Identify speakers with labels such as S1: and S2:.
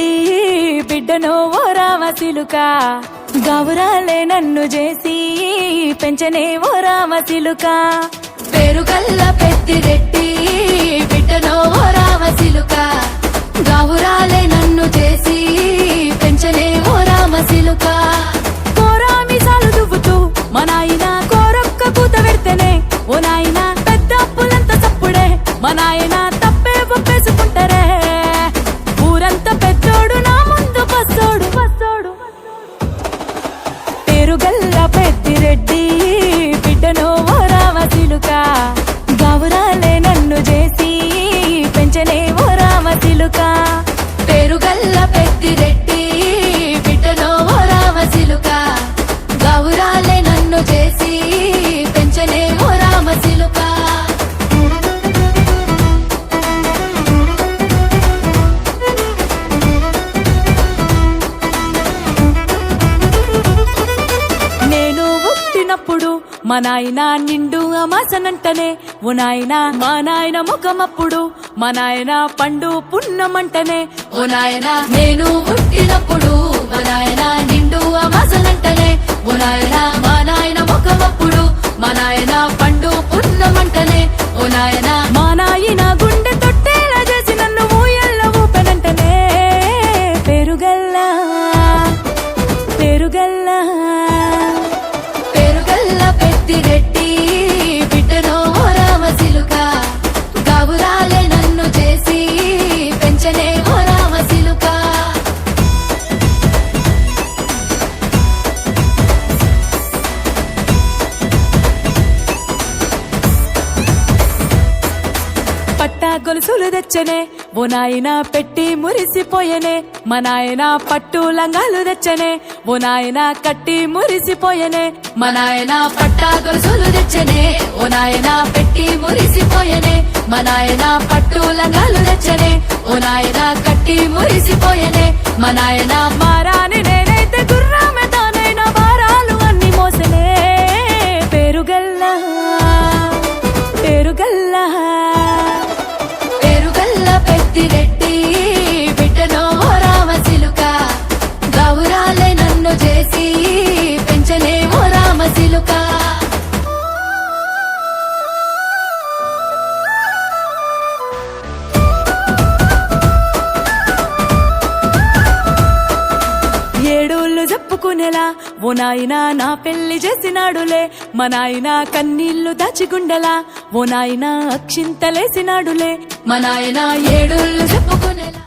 S1: రెడ్డి బిడ్డను ఓ రామసిలుక గౌరాలే నన్ను చేసి పెంచనే ఓ రామసిలుక
S2: పేరుగల్ల పెద్దిరెడ్డి బిడ్డనో ఓ రామసిలుక గౌరాలే నన్ను చేసి పెంచనే ఓ రామసిలుక
S1: కోరామిసాలు దువ్వుతూ మా నాయన కోరొక్క కూత పెడితేనే ఓ నాయన పెద్ద అప్పులంత తప్పుడే మా నాయన తప్పే ఒప్పేసుకుంటారే ఊరంతా పెద్దోడు నా ముందు బస్సోడు పేరుగల్ల పెద్దిరెడ్డి బిడ్డను ఓ రామసిలుక గౌరాలే నన్ను చేసి పెంచనే ఓ రామసిలుక
S2: పేరుగల్ల పెద్దిరెడ్డి బిడ్డనో ఓ రామసిలుక గౌరాలే నన్ను చేసి పెంచనే ఓ రామసిలుక
S1: నేను పుట్టినప్పుడు మా నాయన నిండు అమాసనంటనే ఓ నాయన మా నాయన ముఖమప్పుడు మా నాయన పండు పున్నమంటనే
S2: ఓ నాయన నేను పుట్టినప్పుడు మా నాయన నిండు అమాసనంటనే ఓ నాయన మా నాయన ముఖమప్పుడు మా నాయన పండు పున్నమంటనే ఓ నాయన
S1: మా నాయన గుండె తొట్టేలా చేసి నన్ను ఊయల్ల ఊపెనంటనే పేరుగల్లా
S2: పేరుగల్ల పెద్దిరెడ్డి బిడ్డనో ఓ రామసిలుక గౌరాలే నన్ను చేసి పెంచనే ఓ రామసిలుక
S1: పట్టా గొలుసులు తెచ్చనే ఓ నాయన పెట్టి మురిసిపోయనే మా నాయన పట్టు లంగాలు తెచ్చనే ఓ నాయన కట్టి మురిసిపోయనే
S2: మా నాయన పట్టా గొలుసులు తెచ్చనే ఓ నాయన పెట్టి మురిసిపోయనే మా నాయన పట్టు లంగాలు తెచ్చనే ఓ నాయన కట్టి మురిసిపోయనే మా నాయన
S1: మారాని నేనైతే గుర్రామె తానైనా భారాలు అన్ని మోసనే పేరుగల్లా పేరుగల్లా
S2: పేరుగల్ల పెద్దిరెడ్డి బిడ్డనో ఓ రామసిలుక గౌరాలే నన్ను చేసి పెంచనే ఓ రామసిలుక
S1: ఏడోళ్ళు చెప్పుకునేలా ఓ నాయన నా పెళ్లి చేసినాడులే మా నాయన కన్నీళ్లు దాచిగుండెలా ఓ నాయన అక్షింతలేసినాడులే
S2: మా నాయన ఏడుళ్ళు చెప్పుకునేలా